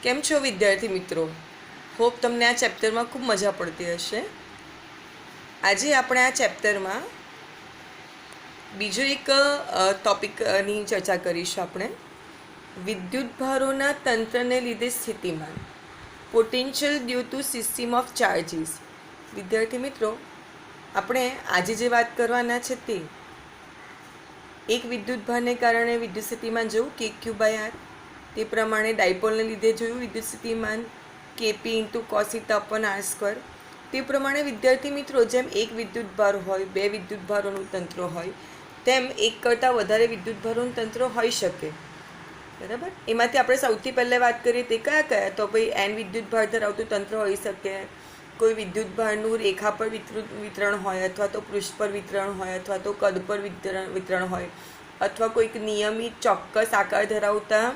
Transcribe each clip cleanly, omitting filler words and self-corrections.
કેમ છો વિદ્યાર્થી મિત્રો? હોપ તમને આ ચેપ્ટરમાં ખૂબ મજા પડતી હશે. આજે આપણે આ ચેપ્ટરમાં બીજો એક ટોપિકની ચર્ચા કરીશું. આપણે વિદ્યુત ભારોના તંત્રને લીધે સ્થિતિમાન, potential due to system of charges. વિદ્યાર્થી મિત્રો, આપણે આજે જે વાત કરવાના છે તે એક વિદ્યુત ભારને કારણે વિદ્યુત સ્થિતિમાન જોયું KQ/R. તે પ્રમાણે ડાયપોલને લીધે જોયું વિદ્યુત સ્થિતિમાન KP × cos θ/r². તે પ્રમાણે વિદ્યાર્થી મિત્રો, જેમ એક વિદ્યુત ભાર હોય, બે વિદ્યુત ભારોનું તંત્ર હોય, તેમ એક કરતાં વધારે વિદ્યુત ભારોનું તંત્ર હોઈ શકે. બરાબર. એમાંથી આપણે સૌથી પહેલાં વાત કરીએ તે કયા? તો ભાઈ n વિદ્યુત ભાર ધરાવતું તંત્ર હોઈ શકે. કોઈ વિદ્યુત ભારનું રેખા પર વિતરણ હોય, અથવા તો પૃષ્ઠ પર વિતરણ હોય, અથવા તો કદ પર વિતરણ હોય, અથવા કોઈક નિયમિત ચોક્કસ આકાર ધરાવતા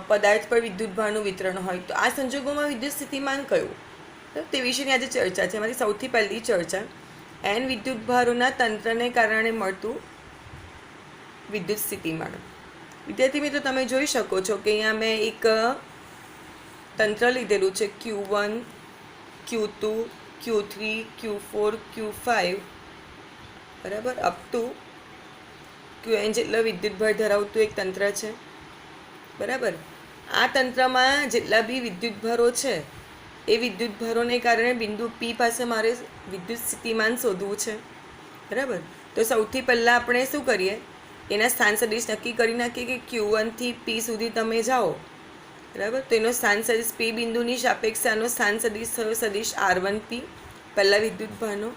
પદાર્થ પર વિદ્યુત ભારનું વિતરણ હોય. તો આ સંજોગોમાં વિદ્યુત સ્થિતિમાન કયું, તે વિશેની આજે ચર્ચા છે. એમાંથી સૌથી પહેલી ચર્ચા n વિદ્યુત ભારોના તંત્રને કારણે મળતું વિદ્યુત સ્થિતિમાન. વિદ્યાર્થી મિત્રો, તમે જોઈ શકો છો કે અહીંયા મેં એક તંત્ર લીધેલું છે Q1, Q2, Q3, Q4, Q5, બરાબર, અપ ટુ Qn જેટલો વિદ્યુત ભાર ધરાવતું એક તંત્ર છે. બરાબર. આ તંત્રમાં જેટલા બી વિદ્યુત ભારો છે એ વિદ્યુત ભારોને કારણે બિંદુ P પાસે મારે વિદ્યુત સ્થિતિમાન શોધવું છે. બરાબર. તો સૌથી પહેલાં આપણે શું કરીએ, એના સ્થાન સદિશ નક્કી કરી નાખીએ કે Q1 થી P સુધી તમે જાઓ. બરાબર. તો એનો સ્થાન સદિશ P બિંદુની સાપેક્ષે આનો સ્થાન સદિશ થયો સદિશ R1P, પહેલા વિદ્યુત ભારનો.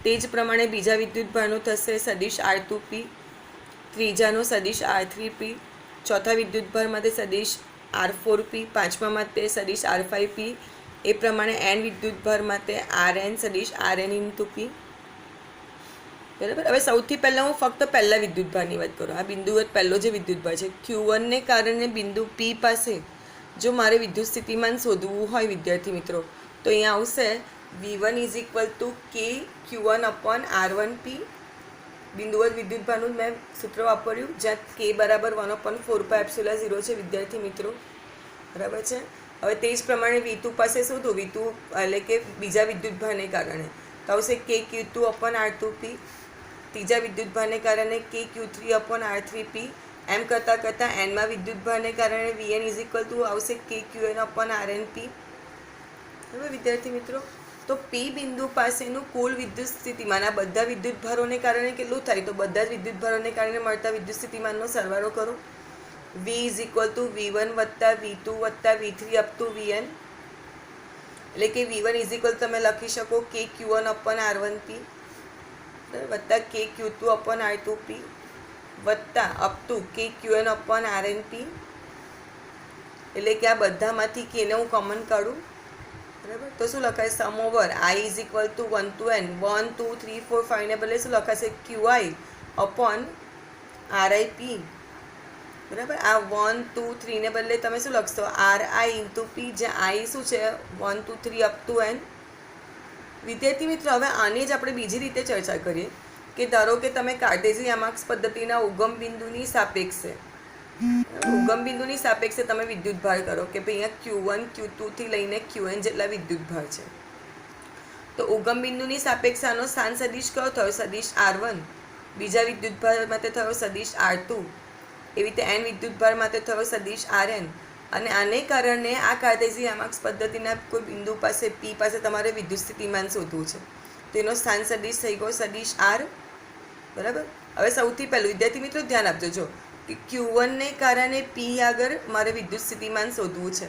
તે જ પ્રમાણે બીજા વિદ્યુત ભારનો થશે સદિશ R2P, ત્રીજાનો સદિશ R3P, ચોથા વિદ્યુત ભાર માટે સદિશ R4P, પાંચમા માટે સદિશ R5P. એ પ્રમાણે n વિદ્યુત ભાર માટે Rn સદિશ Rn × P. બરાબર. હવે સૌથી પહેલાં હું ફક્ત પહેલા વિદ્યુત ભારની વાત કરું. આ બિંદુ પહેલો જે વિદ્યુત ભાર છે Q1ને કારણે બિંદુ P પાસે જો મારે વિદ્યુત સ્થિતિમાન શોધવું હોય વિદ્યાર્થી મિત્રો, તો અહીંયા આવશે V1 = KQ1/R1P. બિંદુવત વિદ્યુત ભારનું મેં સૂત્ર વાપર્યું, જ્યાં K = 1/4πε0 છે વિદ્યાર્થી મિત્રો. બરાબર છે. હવે તે જ પ્રમાણે V2 પાસે શોધું. V2 એટલે કે બીજા વિદ્યુત ભારને કારણે તો આવશે KQ2/R2P. ત્રીજા વિદ્યુત ભારને કારણે KQ3/R3P. એમ કરતાં એનમાં વિદ્યુત ભારને કારણે Vn = આવશે KQn/RnP. બરાબર વિદ્યાર્થી મિત્રો. તો P બિંદુ પાસેનું કુલ વિદ્યુત સ્થિતિમાન આ બધા વિદ્યુત ભારોને કારણે કેટલું થાય? તો બધા જ વિદ્યુત ભારોને કારણે મળતા વિદ્યુત સ્થિતિમાનનો સરવાળો કરો. V = V1 + V2 + V3 up to Vn. એટલે કે V1 = તમે લખી શકો KQ1/R1P વત્તા KQ2/R2P વત્તા અપ ટુ KQn/RnP. એટલે કે આ બધામાંથી Kને હું કોમન કાઢું. બરાબર. તો શું લખાય? સમ ઓવર I = 1 to n 1 2 3 4 5 ને બદલે શું લખાશે? QI/RIP. બરાબર. આ 1 2 3 ને બદલે તમે શું લખશો? RI × P, જ્યાં I શું છે? 1 2 3 અપ ટુ n. વિદ્યાર્થી મિત્રો, હવે આની જ આપણે બીજી રીતે ચર્ચા કરીએ કે ધારો કે તમે કાર્ટેશિયન માર્ક્સ પદ્ધતિના ઉગમ બિંદુની સાપેક્ષે તમે વિદ્યુત ભાર કરો કે ભાઈ અહીંયા Q1 Q2 થી લઈને Qn જેટલા વિદ્યુત ભાર છે. તો ઉગમ બિંદુની સાપેક્ષે આનો સ્થાન સદિશ કયો થયો? સદિશ R1. બીજા વિદ્યુત ભાર માટે થયો સદિશ R2. એવી રીતે n વિદ્યુત ભાર માટે થયો સદિશ Rn. અને આને કારણે આ કાર્ટેશિયન માર્ક્સ પદ્ધતિના કોઈ બિંદુ પાસે P પાસે તમારે વિદ્યુત સ્થિતિમાન શોધવું છે. તેનો સ્થાન સદિશ થઈ ગયો સદિશ R. બરાબર. હવે સૌથી પહેલું વિદ્યાર્થી મિત્રો ધ્યાન આપજો, જો કે Q1ને કારણે P આગળ મારે વિદ્યુત સ્થિતિમાન શોધવું છે.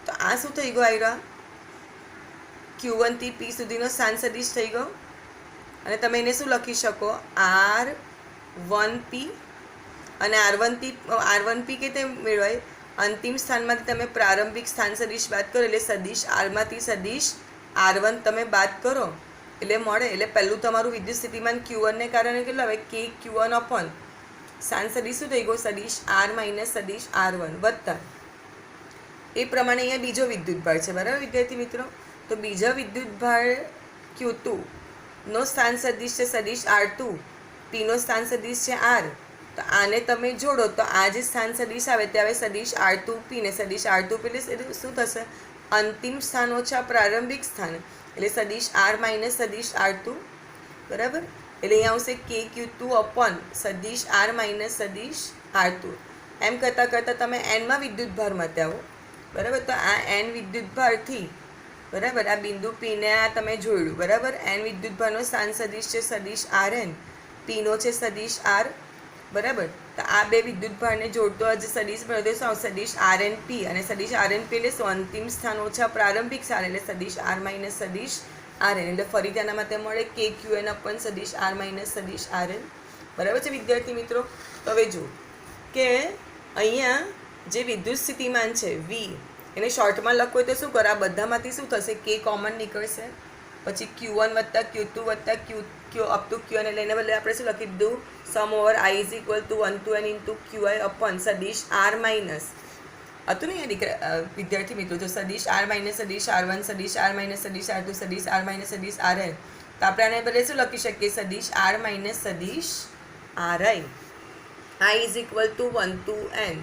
તો આ શું થઈ ગયું? આવ્યા Q1 થી P સુધીનો સ્થાન સદિશ થઈ ગયો. અને તમે એને શું લખી શકો? R1P. અને R1P કે તે મેળવાય અંતિમ સ્થાનમાંથી તમે પ્રારંભિક સ્થાન સદિશ બાદ કરો એટલે સદિશ Rમાંથી સદિશ R1 તમે બાદ કરો એટલે મળે. એટલે પહેલું તમારું વિદ્યુત સ્થિતિમાન Q1ને કારણે કેટલું આવે? KQ1/ સ્થાન સદિશ શું થઈ ગયો? સદિશ R - સદિશ R1 વત્તા એ પ્રમાણે અહીંયા બીજો વિદ્યુત ભાર છે. બરાબર વિદ્યાર્થી મિત્રો. તો બીજા વિદ્યુત ભાર Q2 નો સ્થાન સદિશ છે સદિશ R2. P નો સ્થાન સદિશ છે R. તો આને તમે જોડો તો આ જે સ્થાન સદિશ આવે તે આવે સદિશ R2P ને સદિશ R2P એટલે શું થશે? અંતિમ સ્થાન ઓછા પ્રારંભિક સ્થાન એટલે સદિશ R માઇનસ સદિશ R2, બરાબર. એટલે અહીંયા આવશે KQ2 અપોન સદિશ R માઇનસ સદિશ R2. એમ કરતાં કરતાં તમે એનમાં વિદ્યુતભારમાં આવો, બરાબર. તો આ એન વિદ્યુતભારથી, બરાબર, આ બિંદુ પીને આ તમે જોડ્યું, બરાબર. એન વિદ્યુતભારનો સ્થાન સદિશ છે સદિશ RN, પીનો છે સદિશ R, બરાબર. તો આ બે વિદ્યુતભારને જોડતો જે સદિશ બનતો શું? સદિશ RNP અને સદિશ RNP એટલે શું? અંતિમ સ્થાન ઓછા પ્રારંભિક સ્થાન એટલે સદિશ R માઇનસ સદિશ RN. એટલે ફરીથી આના માટે મળે KQN અપન સદિશ R માઇનસ સદિશ RN, બરાબર છે વિદ્યાર્થી મિત્રો. તો હવે જુઓ કે અહીંયા જે વિદ્યુત સ્થિતિમાન છે V, એને શોર્ટમાં લખવું હોય તો શું કરો? આ બધામાંથી શું થશે? K કોમન નીકળશે, પછી Q1 વત્તા Q2 વત્તા Q અપ ટુ Qn એટલે એને બદલે આપણે શું લખી દીધું? Sum over I is equal to 1 to n into QI અપન સદિશ R માઇનસ હતું ને દીકરા વિદ્યાર્થી મિત્રો, જો સદિશ R માઇનસ સદિશ R1 સદિશ R માઇનસ સદિશ R2 સદિશ R માઇનસ સદિશ RN, તો આપણે આને બદલે શું લખી શકીએ? સદિશ R માઇનસ સદિશ RI, I is equal to 1 to n.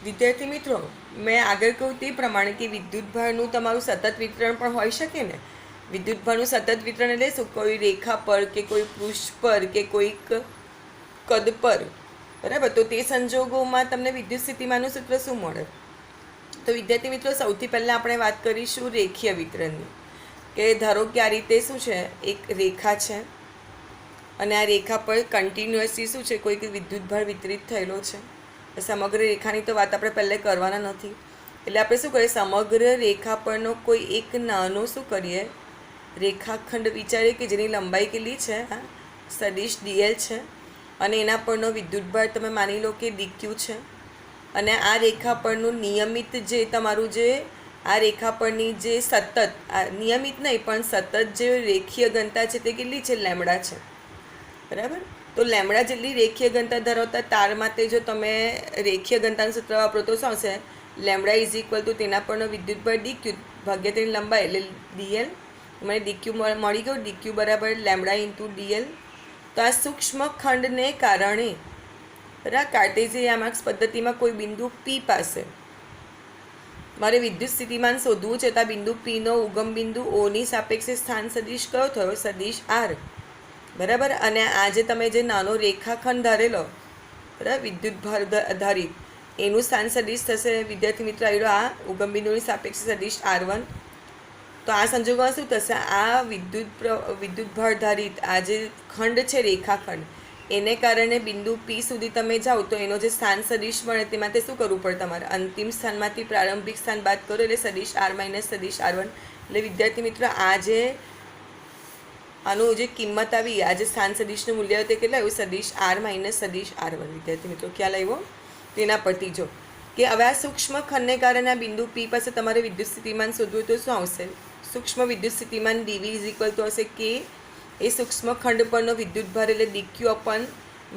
વિદ્યાર્થી મિત્રો, મેં આગળ કહ્યું તે પ્રમાણે કે વિદ્યુતભારનું તમારું સતત વિતરણ પણ હોઈ શકે ને. વિદ્યુતભારનું સતત વિતરણ એટલે શું? કોઈ રેખા પર કે કોઈ પૃષ્ઠ પર કે કોઈક કદ પર, બરાબર. તો તે સંજોગોમાં તમને વિદ્યુત સ્થિતિમાનનું સૂત્ર શું મળે? તો વિદ્યાર્થી મિત્રો, સૌથી પહેલાં આપણે વાત કરીશું રેખીય વિતરણની. કે ધારો કે આ રીતે શું છે? એક રેખા છે અને આ રેખા પર કન્ટિન્યુઅસલી શું છે? કોઈક વિદ્યુતભાર વિતરિત થયેલો છે. સમગ્ર રેખાની તો વાત આપણે પહેલાં કરવાના નથી, એટલે આપણે શું કરીએ? સમગ્ર રેખા પરનો કોઈ એક નાનો શું કરીએ? રેખાખંડ વિચારીએ કે જેની લંબાઈ કેટલી છે? સદિશ DL છે અને એના પરનો વિદ્યુતભાર તમે માની લો કે DQ છે. અને આ રેખા પરનું નિયમિત જે તમારું જે આ રેખા પરની જે સતત નિયમિત નહીં પણ સતત જે રેખીય ઘનતા છે તે કેટલી છે? લેમડા છે, બરાબર. તો લેમડા જેટલી રેખીય ઘનતા ધરાવતા તાર માટે જો તમે રેખીય ઘનતાનું સૂત્ર વાપરો તો શું હશે? લેમડા ઇઝ ઇક્વલ ટુ તેના પરનો વિદ્યુતભાર DQ ભાગ્યા તેની લંબાઈ એટલે DL. મને DQ મળી ગયું, DQ બરાબર લેમડા ઇન્ટુ DL. તો આ સૂક્ષ્મ ખંડને કારણે, બરાબર, કાર્ટેશિયન પદ્ધતિમાં કોઈ બિંદુ P પાસે મારે વિદ્યુત સ્થિતિમાન શોધવું છે. તો આ બિંદુ Pનો ઉગમ બિંદુ Oની સાપેક્ષે સ્થાન સદિશ કયો થયો? સદિશ R, બરાબર. અને આજે તમે જે નાનો રેખાખંડ ધારેલો, બરાબર, વિદ્યુતભાર આધારિત, એનું સ્થાન સદિશ થશે વિદ્યાર્થી મિત્રો આવ્યો આ ઉગમ બિંદુની સાપેક્ષે સદિશ R1. તો આ સંજોગોમાં શું થશે? આ વિદ્યુતભાર ધારિત આ જે ખંડ છે રેખાખંડ, એને કારણે બિંદુ P સુધી તમે જાઓ તો એનો જે સ્થાન સદિશ મળે તે માટે શું કરવું પડે? તમારે અંતિમ સ્થાનમાંથી પ્રારંભિક સ્થાન બાદ કરો એટલે સદિશ R માઇનસ સદિશ R1. એટલે વિદ્યાર્થી મિત્રો, આ જે આનું જે કિંમત આવી, આ જે સ્થાન સદિશનું મૂલ્ય તે કેટલા આવ્યું? સદિશ R માઇનસ સદિશ R1. વિદ્યાર્થી મિત્રો ખ્યાલ આવ્યો? તેના પરથી જો કે હવે આ સૂક્ષ્મ ખંડને કારણે આ બિંદુ P પાસે તમારે વિદ્યુત સ્થિતિમાન શોધવું તો શું આવશે? સૂક્ષ્મ વિદ્યુત સ્થિતિમાન DV ઇઝ ઇક્વલ ટુ હશે K એ સૂક્ષ્મ ખંડ પરનો વિદ્યુતભાર એટલે DQ અપન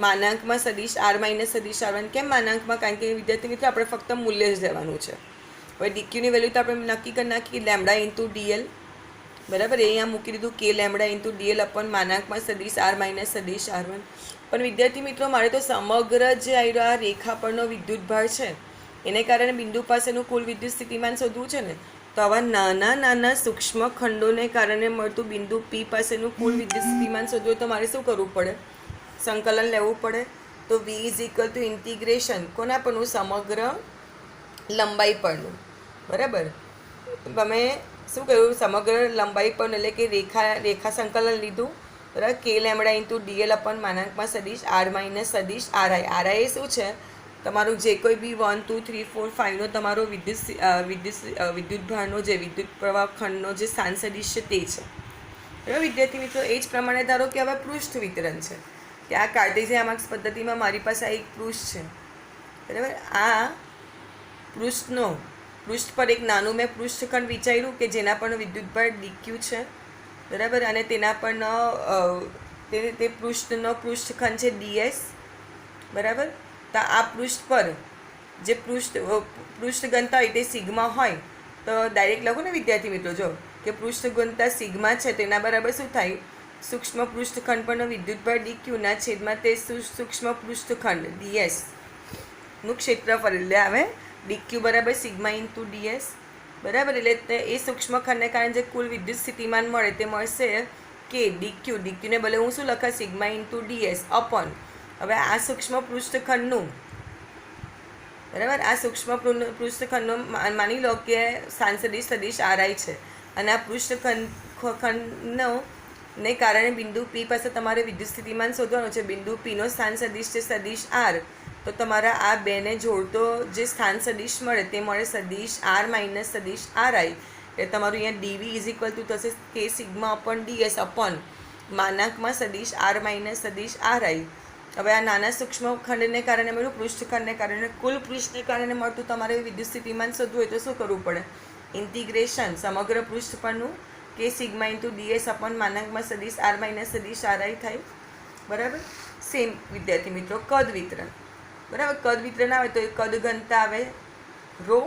માનાંકમાં સદિશ R માઇનસ સદિશ R1. કેમ માનાંકમાં? કારણ કે વિદ્યાર્થી મિત્રો આપણે ફક્ત મૂલ્ય જ લેવાનું છે. હવે DQની વેલ્યુ તો આપણે નક્કી કરી નાખી લેમડા ઇન્ટુ DL, બરાબર. એ અહીંયા મૂકી દીધું K લેમડા ઇન્ટુ DL અપન માનાંકમાં સદિશ R માઇનસ સદિશ R1. પણ વિદ્યાર્થી મિત્રો, મારે તો સમગ્ર જે આ રેખા પરનો વિદ્યુતભાર છે એને કારણે બિંદુ પાસેનું કુલ વિદ્યુત સ્થિતિમાન શોધવું છે ને. તો આવા નાના નાના સૂક્ષ્મ ખંડોને કારણે મળતું બિંદુ P પાસેનું કુલ વિદ્યુત સ્થિતિમાન શોધવું હોય તો મારે શું કરવું પડે? સંકલન લેવું પડે. તો V is equal two integration કોના પરનું? સમગ્ર લંબાઈ પરનું, બરાબર. તમે શું કહ્યું? સમગ્ર લંબાઈ પર એટલે કે રેખા સંકલન લીધું, બરાબર. K લેમડા ઇન્ટુ DL અપન માનાંકમાં સદિશ R માઇનસ સદિશ RI. RI એ શું છે? તમારું જે કોઈ બી 1 2 3 4 5નો તમારો વિદ્યુતભારનો જે વિદ્યુત પ્રવાહ ખંડનો જે સ્થાન સદિશ છે તે છે, બરાબર વિદ્યાર્થી મિત્રો. એ જ પ્રમાણે ધારો કે હવે પૃષ્ઠ વિતરણ છે કે આ કાર્ટેશિયન પદ્ધતિમાં મારી પાસે આ એક પૃષ્ઠ છે, બરાબર. આ પૃષ્ઠ પર એક નાનું મેં પૃષ્ઠખંડ વિચાર્યું કે જેના પરનો વિદ્યુતભાર DQ છે, બરાબર. અને તેના પરનો તે પૃષ્ઠખંડ છે DS, બરાબર. તો આ પૃષ્ઠ પર જે પૃષ્ઠ ઘનતા હોય તે સિગ્મા હોય તો ડાયરેક્ટ લખો ને વિદ્યાર્થી મિત્રો, જો કે પૃષ્ઠ ઘનતા સિગ્મા છે તેના બરાબર શું થાય, સૂક્ષ્મ પૃષ્ઠખંડ પરનો વિદ્યુતભાર ડીક્યુના છેદમાં તે સૂક્ષ્મ પૃષ્ઠખંડ ડીએસ નું ક્ષેત્રફળ એટલે આવે ડીક્યુ બરાબર સિગ્મા ઇન્ટુ ડીએસ બરાબર. એટલે એ સૂક્ષ્મખંડને કારણે જે કુલ વિદ્યુત સ્થિતિમાન મળે તે મળશે કે ડીક્યુને બદલે હું શું લખાય, સિગ્મા ઇન્ટુ ડીએસ અપોન. હવે આ સૂક્ષ્મ પૃષ્ઠખંડનું બરાબર, આ સૂક્ષ્મ પૃષ્ઠખંડનો માની લો કે સ્થાન સદિશ આરઆઈ છે અને આ પૃષ્ઠખંડનો ને કારણે બિંદુ પી પાસે તમારે વિદ્યુત સ્થિતિમાન શોધવાનું છે. બિંદુ પીનો સ્થાન સદિશ છે સદિશ આર, તો તમારા આ બેને જોડતો જે સ્થાન સદિશ મળે તે મળે સદિશ આર માઇનસ સદિશ આરઆઈ. એટલે તમારું અહીંયા ડીવી ઇઝ ઇક્વલ ટુ થશે કે સિગ્મા અપોન ડીએસ અપોન માનાંકમાં સદિશ આર માઇનસ સદિશ આરઆઈ. હવે આ નાના સૂક્ષ્મ ખંડને કારણે મળ્યું, પૃષ્ઠખંડને કારણે કુલ પૃષ્ઠને કારણે મળતું તમારે વિદ્યુત સ્થિતિમાન શોધવું હોય તો શું કરવું પડે, ઇન્ટિગ્રેશન સમગ્ર પૃષ્ઠ પરનું કે સિગ્મા ઇન્ટુ ડીએસ અપોન માનાંકમાં સદિશ આર માઇનસ સદિશ આરઆઈ થાય બરાબર. સેમ વિદ્યાર્થી મિત્રો કદ વિતરણ બરાબર, કદ વિતરણ આવે તો એ કદ ઘનતા આવે રો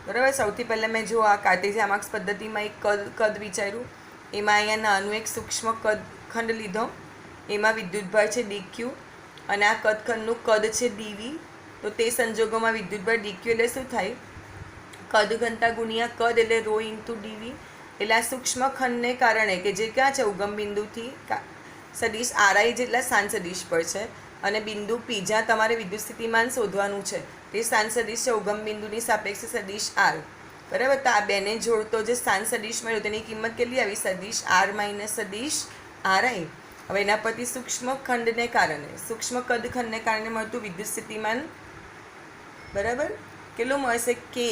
બરાબર. સૌથી પહેલાં મેં જો આ કાર્ટેશિયન માર્ક્સ પદ્ધતિમાં એક કદ વિચાર્યું, એમાં અહીંયા નાનું એક સૂક્ષ્મ ખંડ લીધો, એમાં વિદ્યુતભાર છે ડીક્યુ અને આ કદખંડનું કદ છે ડીવી. તો તે સંજોગોમાં વિદ્યુતભાર ડીક્યુ એટલે શું થાય, કદ ઘનતા ગુણ્યા કદ એટલે રો ઇન્ટુ ડીવી. એટલે આ સૂક્ષ્મ ખંડને કારણે કે જે ક્યાં છે ઉગમ બિંદુથી સદિશ આરઆઈ જેટલા સ્થાન સદિશ પર છે અને બિંદુ પી જ્યાં તમારે વિદ્યુત સ્થિતિમાન શોધવાનું છે તે સ્થાન સદિશ છે ઉગમ બિંદુની સાપેક્ષે સદિશ આર બરાબર. તો આ બેને જોડતો જે સ્થાન સદિશ મળ્યો તેની કિંમત કેટલી આવી, સદિશ આર માઇનસ સદિશ આરઆઈ. હવે એના પરથી સૂક્ષ્મ ખંડને કારણે સૂક્ષ્મ કદખંડને કારણે મળતું વિદ્યુત સ્થિતિમાન બરાબર કેટલું મળશે, કે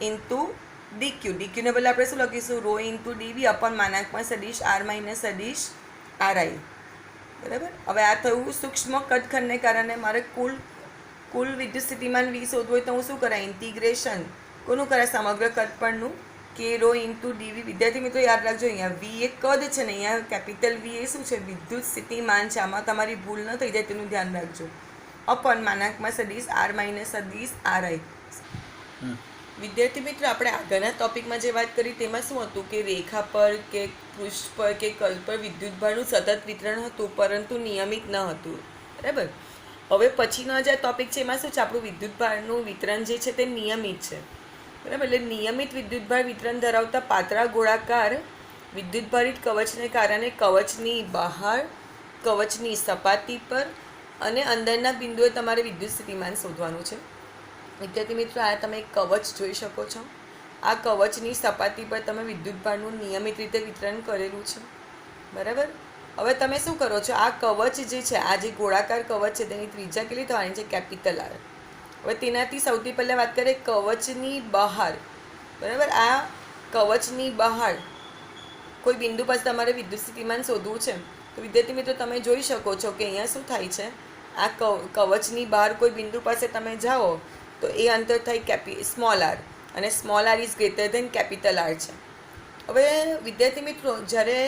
ઇન્ટુ ડીક્યુને બદલે આપણે શું લખીશું, રો ઇન્ટુ ડીવી અપોન માનાંકમાં સદિશ આર માઇનસ સદિશ આરઆઈ બરાબર. હવે આ થયું સૂક્ષ્મ કદખંડને કારણે મારે કુલ વિદ્યુત સ્થિતિમાન વી શોધવું હોય તો હું શું કરાય, ઇન્ટિગ્રેશન કોનું કરાય, સમગ્ર કદ પરનું કે રો ઇન્ટુ ડીવી. વિદ્યાર્થી મિત્રો યાદ રાખજો, અહીંયા વી એ કદ છે ને અહીંયા કેપિટલ વી એ શું છે, વિદ્યુત સ્થિતિમાન છે. આમાં તમારી ભૂલ ન થઈ જાય તેનું ધ્યાન રાખજો. અપોન માનાંકમાં સદિશ આર માઇનસ સદિશ આરઆઈ. વિદ્યાર્થી મિત્રો આપણે આગળના ટોપિકમાં જે વાત કરી તેમાં શું હતું કે રેખા પર કે પૃષ્ઠ પર કે કલ પર વિદ્યુતભારનું સતત વિતરણ હતું પરંતુ નિયમિત ન હતું બરાબર. હવે પછીનો જે ટોપિક છે એમાં શું છે, આપણું વિદ્યુતભારનું વિતરણ જે છે તે નિયમિત છે બરાબર. એટલે નિયમિત વિદ્યુતભાર વિતરણ ધરાવતા પાતળા ગોળાકાર વિદ્યુતભારિત કવચને કારણે કવચની બહાર, કવચની સપાટી પર અને અંદરના બિંદુએ તમારે વિદ્યુત સ્થિતિમાન શોધવાનું છે. વિદ્યાર્થી મિત્રો આ તમે એક કવચ જોઈ શકો છો, આ કવચની સપાટી પર તમે વિદ્યુતભારનું નિયમિત રીતે વિતરણ કરેલું છે બરાબર. હવે તમે શું કરો છો, આ કવચ જે છે, આ જે ગોળાકાર કવચ છે તેની ત્રિજ્યા કેટલી થવાની છે, કેપિટલ આર. હવે તેનાથી સૌથી પહેલાં વાત કરીએ કવચની બહાર બરાબર. આ કવચની બહાર કોઈ બિંદુ પાસે તમારે વિદ્યુત સ્થિતિમાન શોધવું છે તો વિદ્યાર્થી મિત્રો તમે જોઈ શકો છો કે અહીંયા શું થાય છે, આ કવચની બહાર કોઈ બિંદુ પાસે તમે જાઓ તો એ અંતર થાય સ્મોલ આર અને small R is greater than capital R છે. હવે વિદ્યાર્થી મિત્રો જ્યારે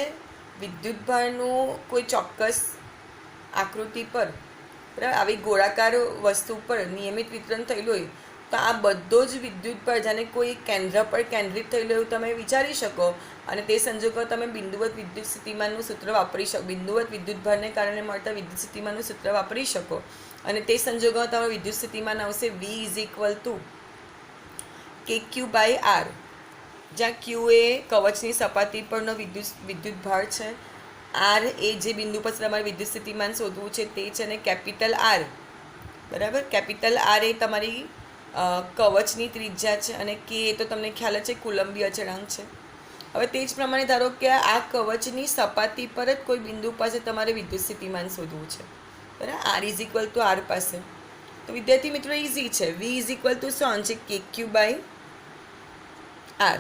વિદ્યુતભારનું કોઈ ચોક્કસ આકૃતિ પર બરાબર આવી ગોળાકાર વસ્તુ પર નિયમિત વિતરણ થયેલું હોય તો આ બધો જ વિદ્યુતભાર જાણે કોઈ કેન્દ્ર પર કેન્દ્રિત થયેલું એવું તમે વિચારી શકો અને તે સંજોગોમાં તમે બિંદુવત વિદ્યુત સ્થિતિમાનનું સૂત્ર વાપરી શકો, બિંદુવત વિદ્યુતભારને કારણે મળતા વિદ્યુત સ્થિતિમાનનું સૂત્ર વાપરી શકો અને તે સંજોગોમાં તમારું વિદ્યુત સ્થિતિમાન આવશે વી ઇઝ ઇક્વલ ટુ કે ક્યુ બાય આર, જ્યાં ક્યુ એ કવચની સપાટી પરનો વિદ્યુતભાર છે, આર એ જે બિંદુ પર તમારે વિદ્યુત સ્થિતિમાન શોધવું છે તે છે અને કેપિટલ આર બરાબર. કેપિટલ આર એ તમારી કવચની ત્રિજ્યા છે અને કે એ તો તમને ખ્યાલ છે કુલંબી અચળાંક છે. હવે તે જ પ્રમાણે ધારો કે આ કવચની સપાટી પર જ કોઈ બિંદુ પાસે તમારે વિદ્યુત સ્થિતિમાન શોધવું છે બરાબર. R is equal to R પાસે તો વિદ્યાર્થી મિત્રો ઇઝી છે, વી ઇઝ ઇક્વલ ટુ શું છે, કે ક્યુ બાય આર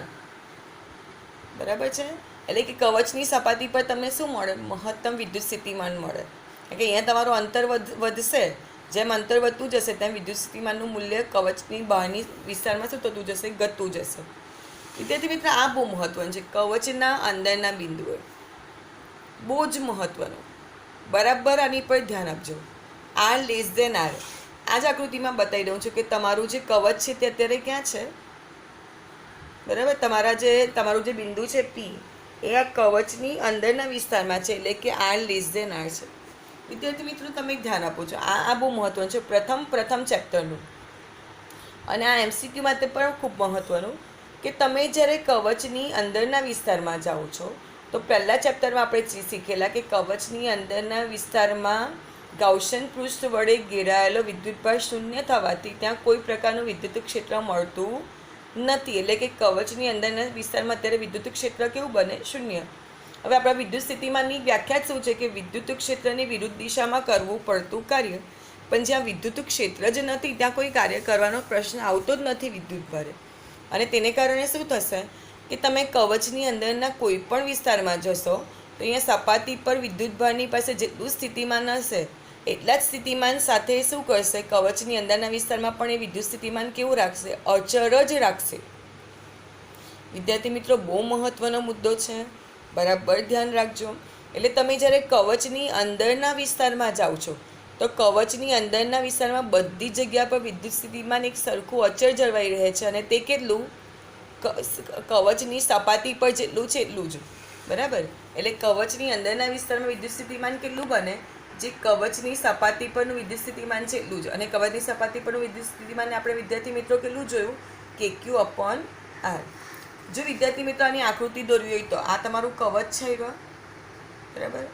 બરાબર છે. એટલે કે કવચની સપાટી પર તમને શું મળે, મહત્તમ વિદ્યુત સ્થિતિમાન મળે. કારણ કે અહીંયા તમારું અંતર વધશે, જેમ અંતર વધતું જશે તેમ વિદ્યુત સ્થિતિમાનનું મૂલ્ય કવચની બહારની વિસ્તારમાં શું થતું જશે, ઘટતું જશે. વિદ્યાર્થી મિત્ર આ બહુ મહત્વનું છે, કવચના અંદરના બિંદુઓ બહુ જ મહત્વનું બરાબર. આની પર ધ્યાન આપજો, આર લેસ દેન આર આ જ આકૃતિમાં બતાવી દઉં છું કે તમારું જે કવચ છે તે અત્યારે ક્યાં છે, બરાબર. તમારું જે બિંદુ છે પી એ આ કવચની અંદરના વિસ્તારમાં છે, એટલે કે આર લેસ ધેન આર છે. વિદ્યાર્થી મિત્રો તમે એક ધ્યાન આપો છો, આ બહુ મહત્વનું છે, પ્રથમ ચેપ્ટરનું, અને આ MCQ માટે પણ ખૂબ મહત્વનું કે તમે જ્યારે કવચની અંદરના વિસ્તારમાં જાઓ છો તો પહેલા ચેપ્ટરમાં આપણે શીખેલા કે કવચની અંદરના વિસ્તારમાં ગાઉસિયન પૃષ્ઠ વડે ઘેરાયેલો વિદ્યુતભાર શૂન્ય થવાથી ત્યાં કોઈ પ્રકારનું વિદ્યુત ક્ષેત્ર મળતું નથી, એટલે કે કવચની અંદરના વિસ્તારમાં અત્યારે વિદ્યુત ક્ષેત્ર કેવું બને, શૂન્ય. હવે આપણા વિદ્યુત સ્થિતિમાનની વ્યાખ્યા શું છે કે વિદ્યુત ક્ષેત્રની વિરુદ્ધ દિશામાં કરવું પડતું કાર્ય. પણ જ્યાં વિદ્યુત ક્ષેત્ર જ નથી ત્યાં કોઈ કાર્ય કરવાનો પ્રશ્ન આવતો જ નથી વિદ્યુતભારે. અને તેને કારણે શું થશે કે તમે કવચની અંદરના કોઈ પણ વિસ્તારમાં જશો તો અહીંયા સપાટી પર વિદ્યુતભારની પાસે જેટલું સ્થિતિમાન હશે એટલા જ સ્થિતિમાન સાથે શું કરશે, કવચની અંદરના વિસ્તારમાં પણ એ વિદ્યુત સ્થિતિમાન કેવું રાખશે, અચળ જ રાખશે. વિદ્યાર્થી મિત્રો બહુ મહત્વનો મુદ્દો છે, બરાબર ધ્યાન રાખજો. એટલે તમે જ્યારે કવચની અંદરના વિસ્તારમાં જાઓ છો તો કવચની અંદરના વિસ્તારમાં બધી જગ્યા પર વિદ્યુત સ્થિતિમાન એક સરખું અચળ જળવાઈ રહે છે, અને તે કેટલું, કવચની સપાટી પર જેટલું છે એટલું જ, બરાબર. એટલે કવચની અંદરના વિસ્તારમાં વિદ્યુત સ્થિતિમાન કેટલું બને, જે કવચની સપાટી પરનું વિદ્યુત સ્થિતિમાન છે એટલું જ. અને કવચની સપાટી પરનું વિદ્યુત સ્થિતિમાન આપણે વિદ્યાર્થી મિત્રો કેટલું જોયું, KQ/R. જો વિદ્યાર્થી મિત્રો આની આકૃતિ દોરવી હોય તો આ તમારું કવચ છે, બરાબર.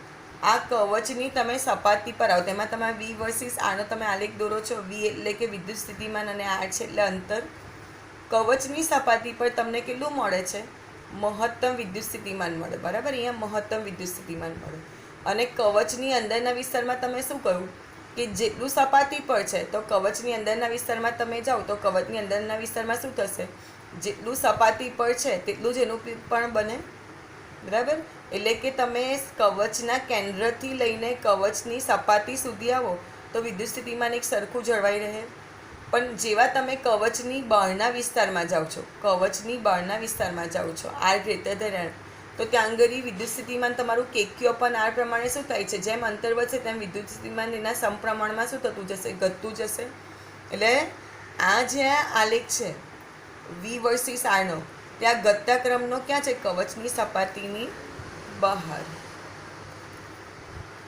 આ કવચની તમે સપાટી પર આવો, તેમાં તમે V વર્સિસ આનો તમે આલેખ દોરો છો. V એટલે કે વિદ્યુત સ્થિતિમાન અને R છે એટલે અંતર. કવચની સપાટી પર તમને કેટલું મળે છે, મહત્તમ વિદ્યુત સ્થિતિમાન મળે, બરાબર. અહીંયા મહત્તમ વિદ્યુત સ્થિતિમાન મળે. અને કવચની અંદરના વિસ્તારમાં તમે શું કહ્યું કે જેટલું સપાટી પર છે, તો કવચની અંદરના વિસ્તારમાં તમે જાઓ તો કવચની અંદરના વિસ્તારમાં શું થશે, જેટલું સપાટી પર છે તેટલું જ એનું પણ બને, બરાબર. એટલે કે તમે કવચના કેન્દ્રથી લઈને કવચની સપાટી સુધી આવો તો વિદ્યુત સ્થિતિમાન એક સરખું જળવાઈ રહે. પણ જેવા તમે કવચની બહારના વિસ્તારમાં જાઓ છો, R ગ્રેટર ધેન R, તો ત્યાં આગળ વિદ્યુત સ્થિતિમાન તમારું KQ/R પ્રમાણે શું થાય છે, જેમ અંતર વધશે તેમ વિદ્યુત સ્થિતિમાન એના સમપ્રમાણમાં શું થતું જશે, ઘટતું જશે. એટલે આ જે આલેખ છે V વર્સિસ R નો, ત્યાં ઘટતા ક્રમનો ક્યાં છે, કવચની સપાટીની બહાર.